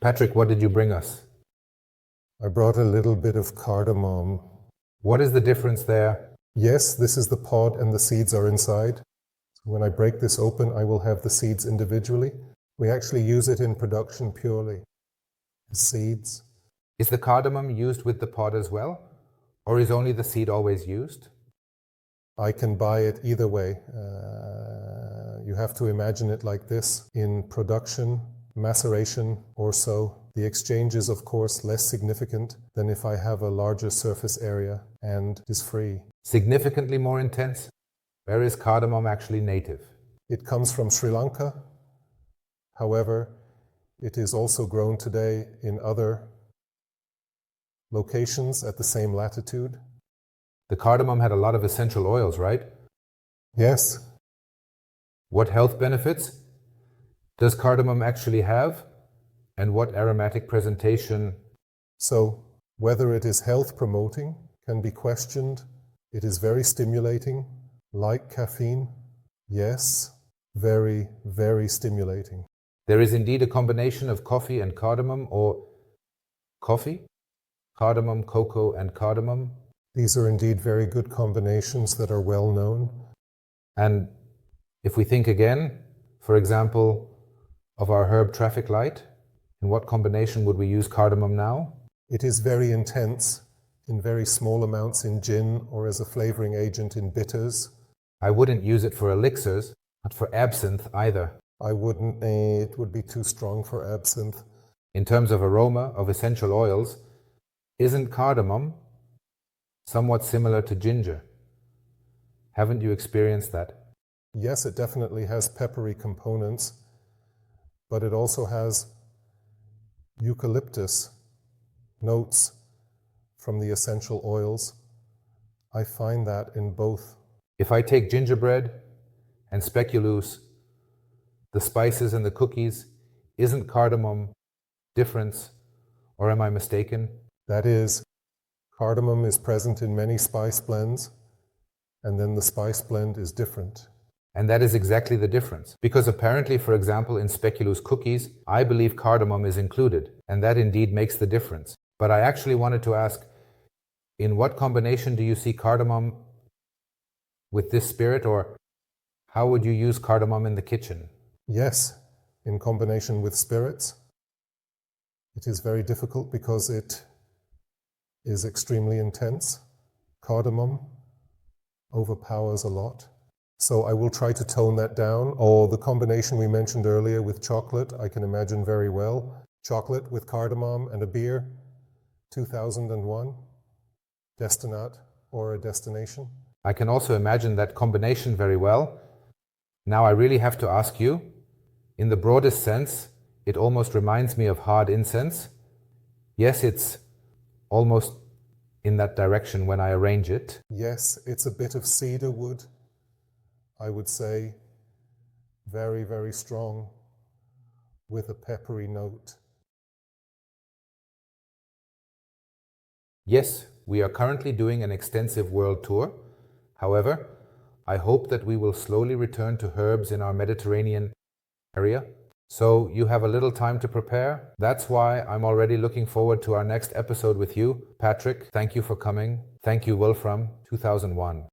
Patrick, what did you bring us? I brought a little bit of cardamom. What is the difference there? Yes, this is the pod and the seeds are inside. So when I break this open, I will have the seeds individually. We actually use it in production purely as seeds. Is the cardamom used with the pod as well? Or is only the seed always used? I can buy it either way. You have to imagine it like this. In production, maceration or so, the exchange is of course less significant than if I have a larger surface area and is free. Significantly more intense? Where is cardamom actually native? It comes from Sri Lanka. However, it is also grown today in other locations at the same latitude. The cardamom had a lot of essential oils, right? Yes. What health benefits does cardamom actually have? And what aromatic presentation? So, whether it is health promoting can be questioned. It is very stimulating, like caffeine. Yes, very, very stimulating. There is indeed a combination of coffee and cardamom, or coffee, cardamom, cocoa, and cardamom. These are indeed very good combinations that are well known. And if we think again, for example, of our herb traffic light, in what combination would we use cardamom now? It is very intense in very small amounts in gin or as a flavoring agent in bitters. I wouldn't use it for elixirs, not for absinthe either. I wouldn't, it would be too strong for absinthe. In terms of aroma, of essential oils, isn't cardamom somewhat similar to ginger? Haven't you experienced that? Yes, it definitely has peppery components, but it also has eucalyptus notes from the essential oils. I find that in both. If I take gingerbread and speculoos, the spices and the cookies, isn't cardamom different, or am I mistaken? That is, cardamom is present in many spice blends, and then the spice blend is different. And that is exactly the difference. Because apparently, for example, in speculoos cookies, I believe cardamom is included, and that indeed makes the difference. But I actually wanted to ask, in what combination do you see cardamom with this spirit, or how would you use cardamom in the kitchen? Yes, in combination with spirits. It is very difficult because it is extremely intense. Cardamom overpowers a lot. So I will try to tone that down. Or the combination we mentioned earlier with chocolate, I can imagine very well. Chocolate with cardamom and a beer, 2001, Destinat or a destination. I can also imagine that combination very well. Now I really have to ask you, in the broadest sense, it almost reminds me of hard incense. Yes, it's almost in that direction when I arrange it. Yes, it's a bit of cedar wood, I would say, very, very strong, with a peppery note. Yes, we are currently doing an extensive world tour. However, I hope that we will slowly return to herbs in our Mediterranean area. So you have a little time to prepare. That's why I'm already looking forward to our next episode with you. Patrick, thank you for coming. Thank you, Wolfram, 2001.